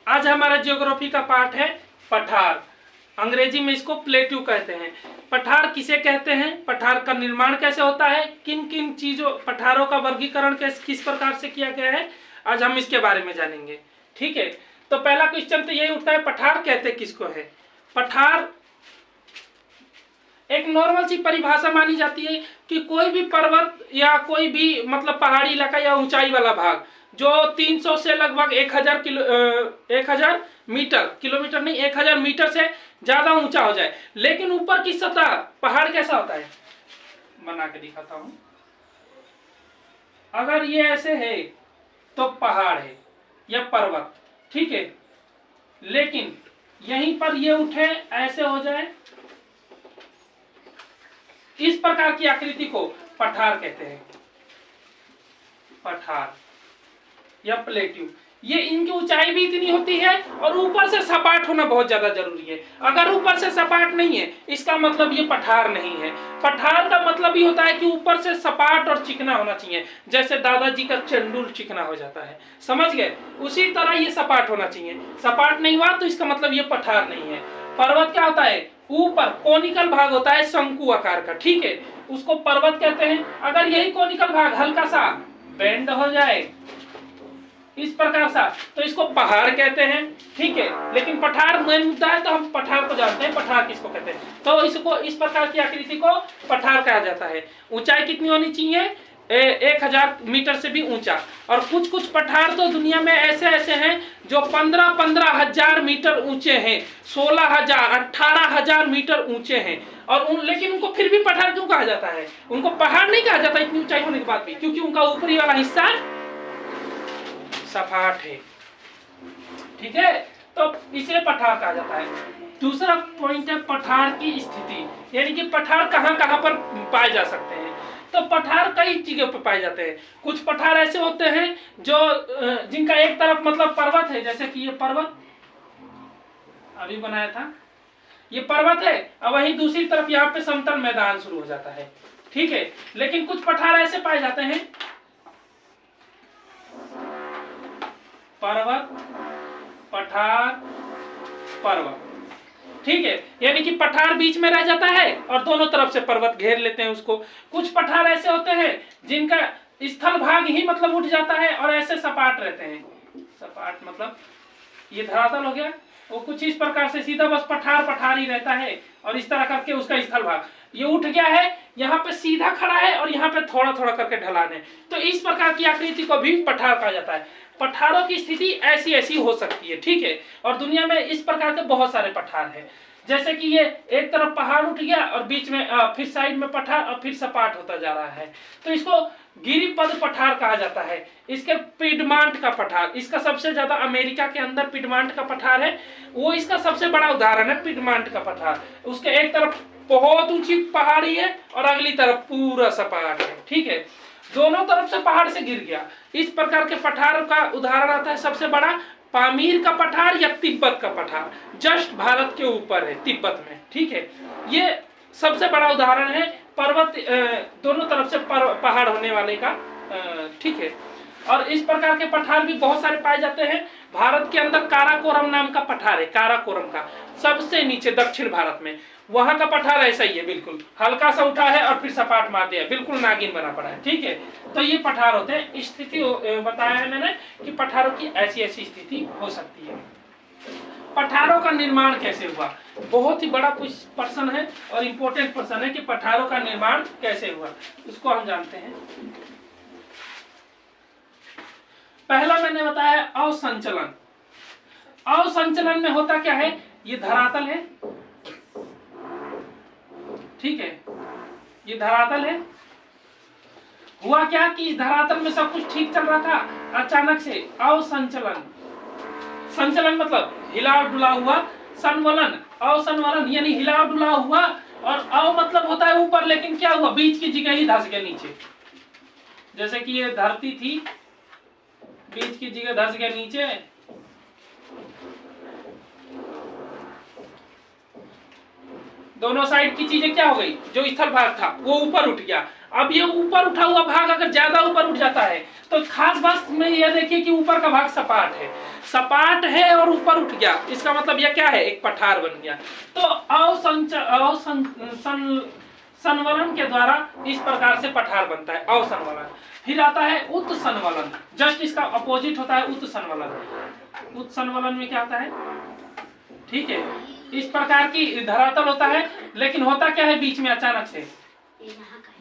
आज हमारा जियोग्राफी का पार्ट है पठार। अंग्रेजी में इसको प्लेट्यू कहते हैं। पठार किसे कहते हैं, पठार का निर्माण कैसे होता है, किन किन चीजों पठारों का वर्गीकरण किस प्रकार से किया गया है, आज हम इसके बारे में जानेंगे। ठीक है, तो पहला क्वेश्चन तो यही उठता है, पठार कहते किसको है। पठार एक नॉर्मल सी परिभाषा मानी जाती है कि कोई भी पर्वत या कोई भी मतलब पहाड़ी इलाका या ऊंचाई वाला भाग जो 300 से लगभग 1000 मीटर, किलोमीटर नहीं 1000 मीटर से ज्यादा ऊंचा हो जाए, लेकिन ऊपर की सतह पहाड़ कैसा होता है, बना के दिखाता हूं। अगर ये ऐसे है तो पहाड़ है या पर्वत, ठीक है, लेकिन यहीं पर ये उठे ऐसे हो जाए, इस प्रकार की आकृति को पठार कहते हैं। पठार या प्लेट्यू, ये इनकी ऊंचाई भी इतनी होती है और ऊपर से सपाट होना बहुत ज्यादा जरूरी है। अगर ऊपर से सपाट नहीं है इसका मतलब ये पठार नहीं है। पठार का मतलब ही होता है कि ऊपर से सपाट और चिकना होना चाहिए, जैसे दादाजी का चंडुल चिकना हो जाता है, समझ गए, उसी तरह ये सपाट होना चाहिए। सपाट नहीं हुआ तो इसका मतलब ये पठार नहीं है। पर्वत क्या होता है, ऊपर कोनिकल भाग होता है शंकु आकार का, ठीक है, उसको पर्वत कहते हैं। अगर यही कोनिकल भाग हल्का सा बेंड हो जाए इस प्रकार सा तो इसको पहाड़ कहते हैं, ठीक है। लेकिन पठार मेन मुद्दा है तो हम पठार को जानते हैं, पठार किसको कहते हैं, तो इसको इस प्रकार की आकृति को पठार कहा जाता है। ऊंचाई कितनी होनी चाहिए, 1000 मीटर से भी ऊंचा। और कुछ कुछ पठार तो दुनिया में ऐसे ऐसे हैं जो 15-15 हजार मीटर ऊंचे हैं, 16,000 18,000 मीटर ऊंचे हैं, और लेकिन उनको फिर भी पठार क्यों कहा जाता है, उनको पहाड़ नहीं कहा जाता इतनी ऊंचाई होने के बाद भी, क्योंकि उनका ऊपरी वाला हिस्सा सपाट है, ठीक है, तो इसे पठार कहा जाता है। दूसरा पॉइंट है पठार की स्थिति, यानी कि पठार कहां कहां पर पाए जा सकते हैं। तो पठार कई जगह पर पाए जाते हैं। कुछ पठार ऐसे होते हैं जो जिनका एक तरफ मतलब पर्वत है, जैसे कि ये पर्वत अभी बनाया था, ये पर्वत है, और वहीं दूसरी तरफ यहाँ पे समतल मैदान शुरू हो जाता है, ठीक है। लेकिन कुछ पठार ऐसे पाए जाते हैं पर्वत, पठार, पर्वत, ठीक है, यानी कि पठार बीच में रह जाता है और दोनों तरफ से पर्वत घेर लेते हैं उसको। कुछ पठार ऐसे होते हैं जिनका स्थल भाग ही मतलब उठ जाता है और ऐसे सपाट रहते हैं। सपाट मतलब ये धरातल हो गया, वो कुछ इस प्रकार से सीधा बस पठार पठार ही रहता है, और इस तरह करके उसका स्थल भाग ये उठ गया है, यहाँ पे सीधा खड़ा है और यहाँ पे थोड़ा थोड़ा करके ढलान है, तो इस प्रकार की आकृति को भी पठार कहा जाता है। पठारों की स्थिति ऐसी ऐसी हो सकती है, ठीक है, और दुनिया में इस प्रकार के बहुत सारे पठार हैं। जैसे कि ये एक तरफ पहाड़ उठ गया और बीच में फिर साइड में पठार और फिर सपाट होता जा रहा है, तो इसको गिरिपद पठार कहा जाता है। इसके पिडमांट का पठार, इसका सबसे ज्यादा अमेरिका के अंदर पिडमांट का पठार है, वो इसका सबसे बड़ा उदाहरण है पिडमांट का पठार। उसके एक तरफ बहुत ऊंची पहाड़ी है और अगली तरफ पूरा सपाट है, ठीक है, दोनों तरफ से पहाड़ से गिर गया। इस प्रकार के पठार का उदाहरण आता है सबसे बड़ा पामीर का पठार या तिब्बत का पठार, जस्ट भारत के ऊपर है तिब्बत में, ठीक है, ये सबसे बड़ा उदाहरण है पर्वत दोनों तरफ से पहाड़ होने वाले का, ठीक है। और इस प्रकार के पठार भी बहुत सारे पाए जाते हैं। भारत के अंदर काराकोरम नाम का पठार है, काराकोरम का सबसे नीचे दक्षिण भारत में, वहां का पठार ऐसा ही है, बिल्कुल हल्का सा उठा है और फिर सपाट मार दिया, बिल्कुल नागिन बना पड़ा है, ठीक है। तो ये पठार होते हैं। स्थिति बताया है मैंने कि पठारों की ऐसी ऐसी स्थिति हो सकती है। पठारों का निर्माण कैसे हुआ, बहुत ही बड़ा कुछ प्रश्न है और इम्पोर्टेंट प्रश्न है कि पठारों का निर्माण कैसे हुआ, उसको हम जानते हैं। पहला मैंने बताया अवसंचलन। अवसंचलन में होता क्या है, ये धरातल है, ठीक है, ये धरातल है, हुआ क्या कि इस धरातल में सब कुछ ठीक चल रहा था, अचानक से अवसंचलन, संचलन मतलब हिला डुला हुआ, संवलन, अवसंवलन यानी हिला डुला हुआ, और अव मतलब होता है ऊपर, लेकिन क्या हुआ बीच की जगह ही धंस गया नीचे। जैसे कि ये धरती थी, बीच की जगह धंस गया नीचे, दोनों साइड की चीजें क्या हो गई, जो स्थल भाग था वो ऊपर उठ गया। अब ये ऊपर उठा हुआ भाग अगर ज्यादा ऊपर उठ जाता है तो खास बात में यह देखिए कि ऊपर का भाग सपाट है, सपाट है और ऊपर उठ गया, इसका मतलब यह क्या है, एक पठार बन गया। तो संवलन के द्वारा इस प्रकार से पठार बनता है, अवसंवलन। फिर आता है उत्संवलन, जस्ट इसका अपोजिट होता है उत्संवलन। उत्संवलन में क्या होता है, ठीक है, इस प्रकार की धरातल होता है, लेकिन होता क्या है, बीच में अचानक से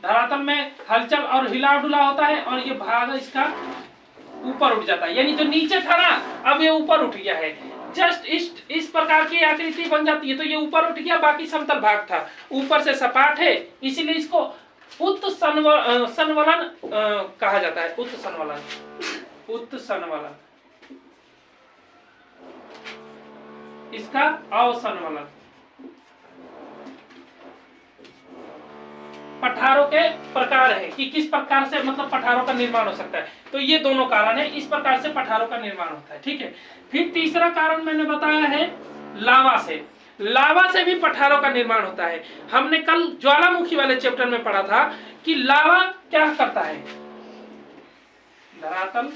धरातल में हलचल और हिला डुला होता है और ये भाग इसका ऊपर उठ जाता है, यानी जो नीचे था ना अब ये ऊपर उठ गया है। जस्ट इस प्रकार की आकृति बन जाती है, तो ये ऊपर उठ गया, बाकी समतल भाग था, ऊपर से सपाट है, इसीलिए इसको उत्संवलन कहा जाता है। उत्संवलन इसका अवसंवलन। पठारों के प्रकार है कि किस प्रकार से मतलब पठारों का निर्माण हो सकता है, तो ये दोनों कारण है, इस प्रकार से पठारों का निर्माण होता है, ठीक है। फिर तीसरा कारण मैंने बताया है लावा से। लावा से भी पठारों का निर्माण होता है। हमने कल ज्वालामुखी वाले चैप्टर में पढ़ा था कि लावा क्या करता है, धरातल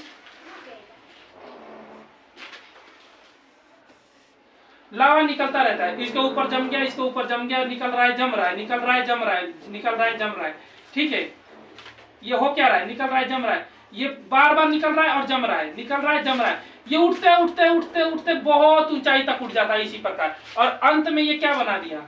लावा निकलता रहता है, इसके ऊपर जम गया, इसके ऊपर जम गया, निकल रहा है, जम रहा है, निकल रहा है, जम रहा है, निकल रहा है, जम रहा है, ठीक है। ये हो क्या रहा है, निकल रहा है, जम रहा है, ये बार बार निकल रहा है और जम रहा है, निकल रहा है, जम रहा है, ये उठते उठते उठते उठते बहुत ऊंचाई तक उठ जाता है इसी प्रकार, और अंत में ये क्या बना दिया,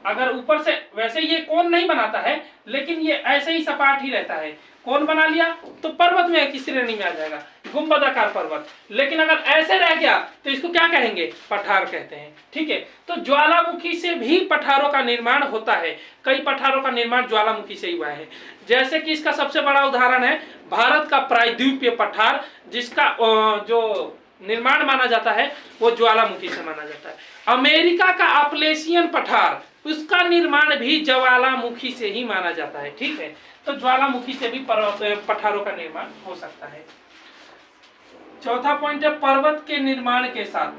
अगर ऊपर से वैसे ये कोन नहीं बनाता है, लेकिन ये ऐसे ही सपाट ही रहता है, कोन बना लिया तो पर्वत में की श्रेणी में आ जाएगा, गुंबदाकार पर्वत। लेकिन अगर ऐसे रह गया तो इसको क्या कहेंगे, पठार कहते हैं, ठीक है। तो ज्वालामुखी से भी पठारों का निर्माण होता है, कई पठारों का निर्माण ज्वालामुखी से ही हुआ है। जैसे कि इसका सबसे बड़ा उदाहरण है भारत का प्रायद्वीपीय पठार, जिसका जो निर्माण माना जाता है वो ज्वालामुखी से माना जाता है। अमेरिका का अपलेशियन पठार, उसका निर्माण भी ज्वालामुखी से ही माना जाता है, ठीक है। तो ज्वालामुखी से भी पठारों का निर्माण हो सकता है। चौथा पॉइंट है पर्वत के निर्माण के साथ।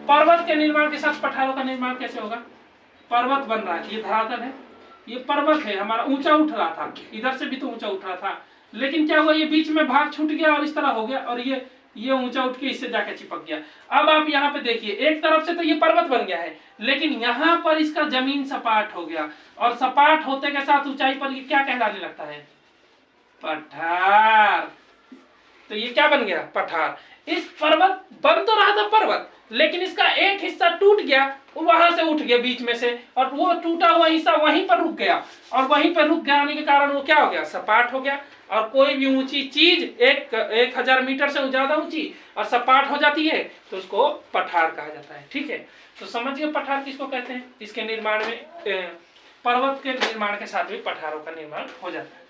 पर्वत के निर्माण के साथ पठारों का निर्माण कैसे होगा, पर्वत बन रहा है, ये धरातल है, ये पर्वत है हमारा, ऊंचा उठ रहा था, इधर से भी तो ऊंचा उठ रहा था, लेकिन क्या हुआ, ये बीच में भाग छूट गया और इस तरह हो गया, और ये ऊंचा उठ के इससे जाके चिपक गया। अब आप यहाँ पे देखिए, एक तरफ से तो ये पर्वत बन गया है, लेकिन यहाँ पर इसका जमीन सपाट हो गया, और सपाट होते के साथ ऊंचाई पर ये क्या कहलाने लगता है, पठार। तो ये क्या बन गया, पठार। इस पर्वत बन तो रहा था पर्वत, लेकिन इसका एक हिस्सा टूट गया, वहां से उठ गया बीच में से, और वो टूटा हुआ हिस्सा वहीं पर रुक गया, और वहीं पर रुक जाने के कारण वो क्या हो गया, सपाट हो गया। और कोई भी ऊंची चीज 1000 मीटर से ज्यादा ऊंची और सपाट हो जाती है तो उसको पठार कहा जाता है, ठीक है। तो समझ गए पठार किसको कहते हैं। इसके निर्माण में पर्वत के निर्माण के साथ भी पठारों का निर्माण हो जाता है।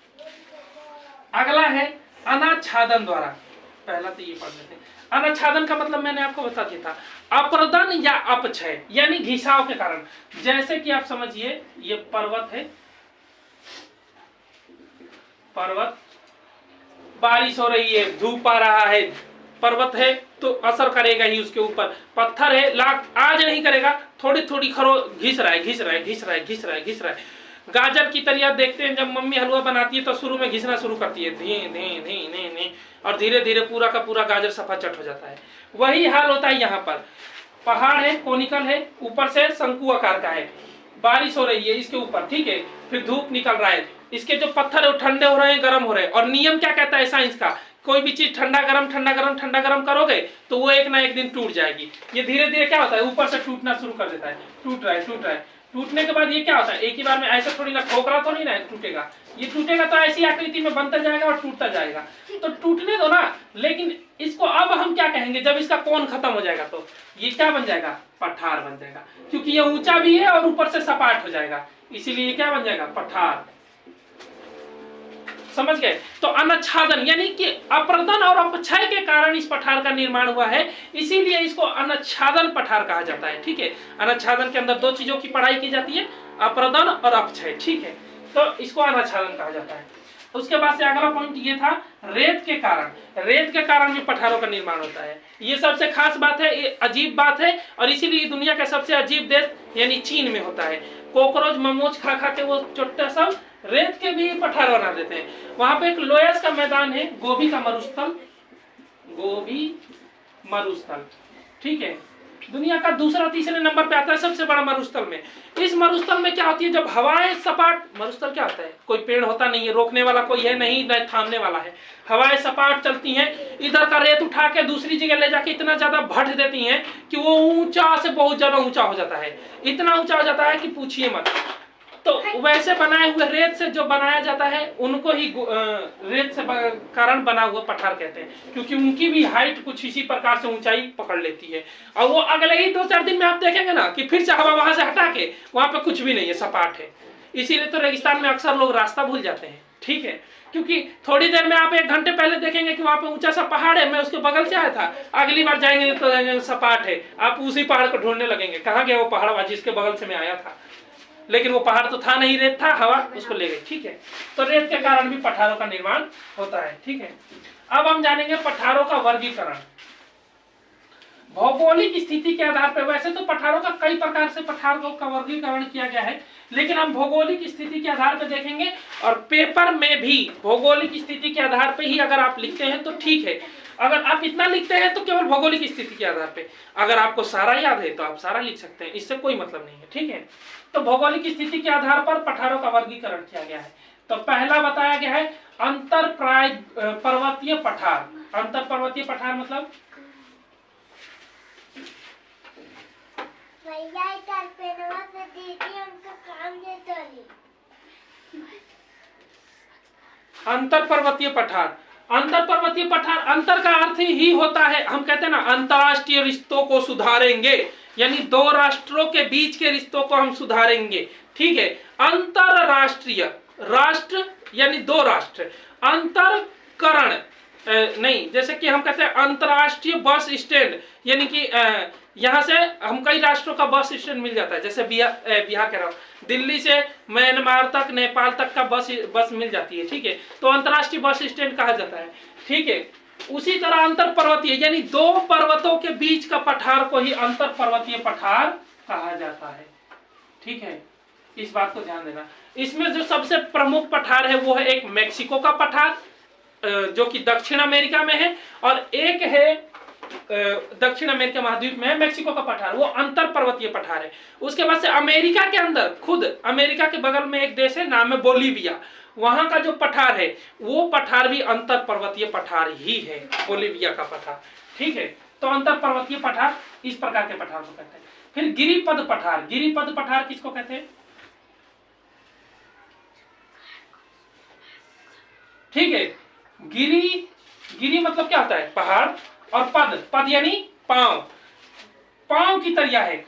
अगला है अनाच्छादन द्वारा। पहला तो ये पढ़ लेते हैं। अनाच्छादन का मतलब मैंने आपको बता दिया था, अप्रदन या अपक्षय, यानी घिसाव के कारण। जैसे कि आप समझिए ये पर्वत है, पर्वत, बारिश हो रही है, धूप आ रहा है, पर्वत है तो असर करेगा ही उसके ऊपर। पत्थर है, लाख आज नहीं करेगा, थोड़ी थोड़ी खरो घिस रहा है, घिस रहा है, घिस रहा है, घिस रहा है, घिस रहा है। गाजर की तरह देखते हैं, जब मम्मी हलवा बनाती है तो शुरू में घिसना शुरू करती है, धी धी धी धी धी, और धीरे धीरे पूरा का पूरा गाजर सफा चट हो जाता है। वही हाल होता है यहाँ पर। पहाड़ है, कोनिकल है, ऊपर से शंकु आकार का है, बारिश हो रही है इसके ऊपर, ठीक है, फिर धूप निकल रहा है, इसके जो पत्थर है ठंडे हो रहे हैं, गर्म हो रहे हैं। और नियम क्या कहता है साइंस का, कोई भी चीज ठंडा गरम ठंडा गरम ठंडा गरम करोगे तो वो एक ना एक दिन टूट जाएगी। ये धीरे धीरे क्या होता है, ऊपर से टूटना शुरू कर देता है, टूट रहा है, टूट रहा है। टूटने के बाद ये क्या होता है, एक ही बार में ऐसा थोड़ी ना, ठोकरा तो नहीं ना टूटेगा, ये टूटेगा तो ऐसी आकृति में बनता जाएगा और टूटता जाएगा। तो टूटने दो ना, लेकिन इसको अब हम क्या कहेंगे, जब इसका कोण खत्म हो जाएगा तो ये क्या बन जाएगा, पठार बन जाएगा, क्योंकि ये ऊंचा भी है और ऊपर से सपाट हो जाएगा, इसीलिए ये क्या बन जाएगा, पठार। समझ गए। तो अनाच्छादन यानी कि अप्रदन और अपक्षय के कारण इस पठार का निर्माण हुआ है, इसीलिए इसको अनाच्छादन पठार कहा जाता है, ठीक है। अनाच्छादन के अंदर दो चीजों की पढ़ाई की जाती है, अप्रदन और अपक्षय, ठीक है। तो इसको अनाच्छादन कहा जाता है। उसके बाद से अगला पॉइंट ये था, रेत के कारण। रेत के कारण भी पठारों का निर्माण होता है। ये सबसे खास बात है, ये अजीब बात है, और इसीलिए दुनिया का सबसे अजीब देश यानी चीन में होता है। कोकरोच ममोच खा खा के वो चोट्टा सब रेत के भी पठार बना देते हैं। वहां पे एक लोयस का मैदान है, गोभी का मरुस्थल, गोबी मरुस्थल, ठीक है। दुनिया का दूसरा तीसरे नंबर पे आता है सबसे बड़ा मरुस्थल में। इस मरुस्थल में क्या होती है, जब हवाएं सपाट, मरुस्थल क्या होता है, कोई पेड़ होता नहीं है, रोकने वाला कोई है नहीं, न थामने वाला है, हवाएं सपाट चलती हैं, इधर का रेत उठा के दूसरी जगह ले जाके इतना ज्यादा भट देती हैं कि वो ऊंचा से बहुत ज्यादा ऊंचा हो जाता है, इतना ऊंचा हो जाता है कि पूछिए मत। तो वैसे बनाए हुए रेत से जो बनाया जाता है उनको ही रेत से कारण बना हुआ पठार कहते हैं, क्योंकि उनकी भी हाइट कुछ इसी प्रकार से ऊंचाई पकड़ लेती है। और वो अगले ही 2-4 दिन में आप देखेंगे ना कि फिर से हवा वहां से हटा के वहां पे कुछ भी नहीं है, सपाट है। इसीलिए तो रेगिस्तान में अक्सर लोग रास्ता भूल जाते हैं, ठीक है, क्योंकि थोड़ी देर में आप 1 घंटे पहले देखेंगे कि वहां पे ऊंचा सा पहाड़ है, मैं उसके बगल से आया था, अगली बार जाएंगे तो सपाट है, आप उसी पहाड़ को ढूंढने लगेंगे, कहाँ गया वो पहाड़ जिसके बगल से मैं आया था, लेकिन वो पहाड़ तो था नहीं, रेत था, हवा उसको ले गई, ठीक है। तो रेत के कारण भी पठारों का निर्माण होता है, ठीक है। अब हम जानेंगे पठारों का वर्गीकरण भौगोलिक स्थिति के आधार पर। वैसे तो पठारों का कई प्रकार से पठारों का वर्गीकरण किया गया है, लेकिन हम भौगोलिक स्थिति के आधार पर देखेंगे, और पेपर में भी भौगोलिक स्थिति के आधार पर ही अगर आप लिखते हैं तो ठीक है, अगर आप इतना लिखते हैं तो केवल भौगोलिक स्थिति के आधार पे, अगर आपको सारा याद है तो आप सारा लिख सकते हैं, इससे कोई मतलब नहीं है, ठीक है। तो भौगोलिक स्थिति के आधार पर पठारों का वर्गीकरण किया गया है। तो पहला बताया गया है अंतर पर्वतीय पठार। अंतर पर्वतीय पठार मतलब अंतर पर्वतीय पठार, अंतर पर्वतीय पठार, अंतर का अर्थ ही होता है, हम कहते हैं ना अंतरराष्ट्रीय रिश्तों को सुधारेंगे, यानी 2 राष्ट्रों के बीच के रिश्तों को हम सुधारेंगे, ठीक है। अंतरराष्ट्रीय, राष्ट्र यानी 2 राष्ट्र, अंतरकरण नहीं, जैसे कि हम कहते हैं अंतरराष्ट्रीय बस स्टैंड, यानी कि यहाँ से हम कई राष्ट्रों का बस स्टैंड मिल जाता है, जैसे बिहार कह रहा हूँ, दिल्ली से म्यांमार तक, नेपाल तक का बस मिल जाती है, ठीक है, तो अंतरराष्ट्रीय बस स्टैंड कहा जाता है, ठीक है। उसी तरह अंतर पर्वतीय यानी 2 पर्वतों के बीच का पठार को ही अंतर पर्वतीय पठार कहा जाता है, ठीक है, इस बात को ध्यान देना। इसमें जो सबसे प्रमुख पठार है वो है एक मेक्सिको का पठार जो कि दक्षिण अमेरिका में है, और एक है दक्षिण अमेरिका महाद्वीप में है मेक्सिको का पठार, वो अंतर पर्वतीय पठार है। उसके बाद से अमेरिका के अंदर, खुद अमेरिका के बगल में एक देश है, नाम है बोलीविया, वहां का जो पठार है वो पठार भी अंतर पर्वतीय पठार ही है, बोलीविया का पठार, ठीक है। तो अंतर पर्वतीय पठार इस प्रकार के पठार को कहते हैं। फिर गिरिपद पठार, गिरिपद पठार किसको कहते हैं, ठीक है। गिरी मतलब क्या होता है, पहाड़, और पद यानी पांव, पांव की तरह है,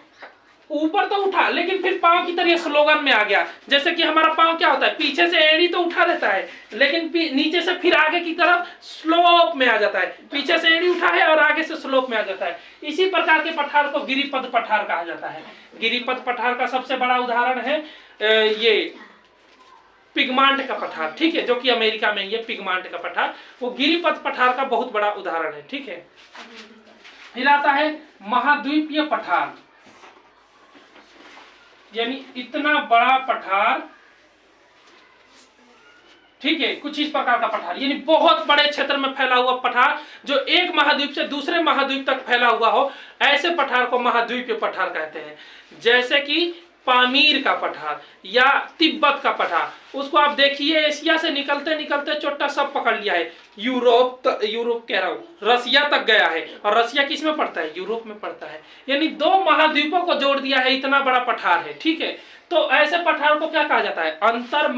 ऊपर तो उठा लेकिन फिर पांव की तरह स्लोगन में आ गया। जैसे कि हमारा पांव क्या होता है, पीछे से एड़ी तो उठा देता है लेकिन नीचे से फिर आगे की तरफ स्लोप में आ जाता है, पीछे से एड़ी उठा है और आगे से स्लोप में आ जाता है। इसी प्रकार के पठार को गिरिपद पठार कहा जाता है। गिरिपद पठार का सबसे बड़ा उदाहरण है ये पिगमांट का पठार, ठीक है, जो कि अमेरिका में ये पिगमांट का पठार, वो गिरिपद पठार का बहुत बड़ा उदाहरण है, ठीक है। फिर आता है महाद्वीपीय पठार, यानी इतना बड़ा पठार, ठीक है, कुछ इस प्रकार का पठार, यानी बहुत बड़े क्षेत्र में फैला हुआ पठार जो एक महाद्वीप से दूसरे महाद्वीप तक फैला हुआ हो, ऐसे पठार को महाद्वीपीय पठार कहते हैं। जैसे कि पामीर का पठार या तिब्बत का पठार, उसको आप देखिए एशिया से निकलते निकलते चोट्टा सब पकड़ लिया है, यूरोप कह रहा हूँ, रसिया तक गया है, और रसिया किस में पड़ता है, यूरोप में पड़ता है, यानी 2 महाद्वीपों को जोड़ दिया है, इतना बड़ा पठार है, ठीक है। तो ऐसे पठार को क्या कहा जाता है, अंतर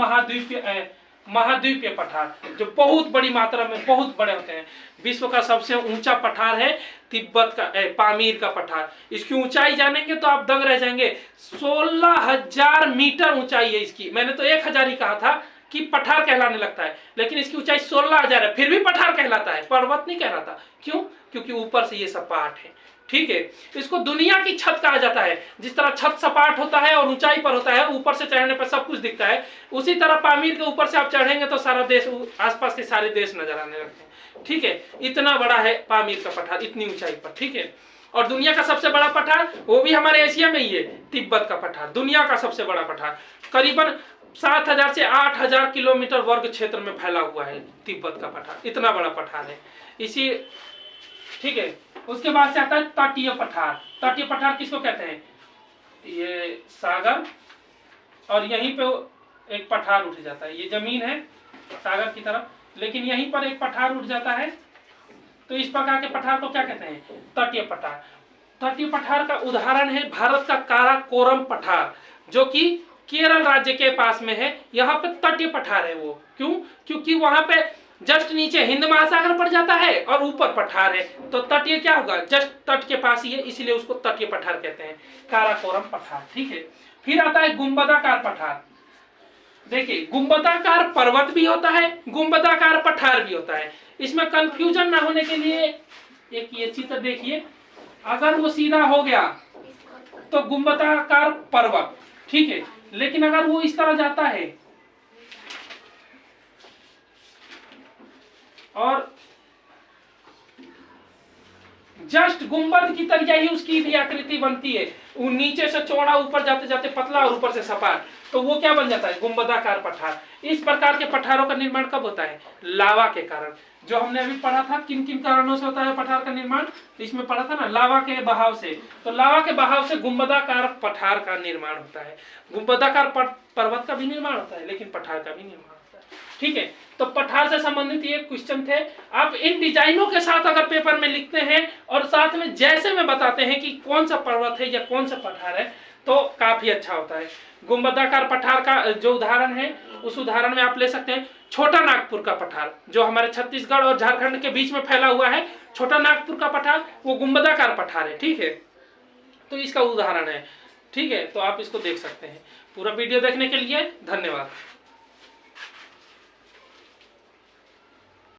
महाद्वीपीय पठार, जो बहुत बड़ी मात्रा में बहुत बड़े होते हैं। विश्व का सबसे ऊंचा पठार है तिब्बत का पामीर का पठार। इसकी ऊंचाई जानेंगे तो आप दंग रह जाएंगे, 16,000 मीटर ऊंचाई है इसकी। मैंने तो 1,000 ही कहा था कि पठार कहलाने लगता है, लेकिन इसकी ऊंचाई 16,000 है, फिर भी पठार कहलाता है, पर्वत नहीं कहलाता। क्यों? क्योंकि ऊपर से ये सपाट है, ठीक है। इसको दुनिया की छत कहा जाता है। जिस तरह छत सपाट होता है और ऊंचाई पर होता है, ऊपर से चढ़ने पर सब कुछ दिखता है, उसी तरह पामीर के ऊपर से आप चढ़ेंगे तो सारा देश, आसपास के सारे देश नजर आने लगते हैं, ठीक है। इतना बड़ा है पामीर का पठार, इतनी ऊंचाई पर, ठीक है। और दुनिया का सबसे बड़ा पठार वो भी हमारे एशिया में ही है, तिब्बत का पठार, दुनिया का सबसे बड़ा पठार, करीबन 7,000 से 8,000 किलोमीटर वर्ग क्षेत्र में फैला हुआ है तिब्बत का पठार, इतना बड़ा पठार है। इसी ठीक है। उसके बाद से आता है तटीय पठार। तटीय पठार किसको कहते हैं? ये सागर और यहीं पे एक पठार उठ जाता है, ये जमीन है सागर की तरफ, लेकिन यहीं पर एक पठार उठ जाता है, तो इस प्रकार के पठार को क्या कहते हैं? तटीय पठार। तटीय पठार का उदाहरण है भारत का काराकोरम पठार, जो कि केरल राज्य के पास में है। यहाँ पे तटीय पठार है वो, क्यों? क्योंकि वहां पे जस्ट नीचे हिंद महासागर पड़ जाता है और ऊपर पठार है, तो तटीय क्या होगा? जस्ट तट के पास ही है, इसलिए उसको तटीय पठार कहते हैं, काराकोरम पठार। ठीक है। फिर आता है गुंबदाकार पठार। देखिए, गुंबदाकार पर्वत भी होता है, गुंबदाकार पठार भी होता है। इसमें कंफ्यूजन ना होने के लिए एक ये चित्र देखिए, अगर वो सीधा हो गया तो गुंबदाकार पर्वत, ठीक है, लेकिन अगर वो इस तरह जाता है और जस्ट गुंबद की तरह ही उसकी भी आकृति बनती है, वो नीचे से चौड़ा, ऊपर जाते जाते पतला और ऊपर से सपाट, तो वो क्या बन जाता है? गुंबदाकार पठार। इस प्रकार के पठारों का निर्माण कब होता है? लावा के कारण। जो हमने अभी पढ़ा था किन किन कारणों से होता है पठार का निर्माण, इसमें पढ़ा था ना, लावा के बहाव से। तो लावा के बहाव से गुंबदाकार पठार का निर्माण होता है। गुंबदाकार पर्वत का भी निर्माण होता है, लेकिन पठार का भी निर्माण होता है। ठीक है। तो पठार से संबंधित ये क्वेश्चन थे। आप इन डिजाइनों के साथ अगर पेपर में लिखते हैं और साथ में जैसे में बताते हैं कि कौन सा पर्वत है या कौन सा पठार है, तो काफी अच्छा होता है। गुंबदाकार पठार का जो उदाहरण है, उस उदाहरण में आप ले सकते हैं छोटा नागपुर का पठार, जो हमारे छत्तीसगढ़ और झारखंड के बीच में फैला हुआ है। छोटा नागपुर का पठार वो गुंबदाकार पठार है। ठीक है, तो इसका उदाहरण है। ठीक है, तो आप इसको देख सकते हैं। पूरा वीडियो देखने के लिए धन्यवाद।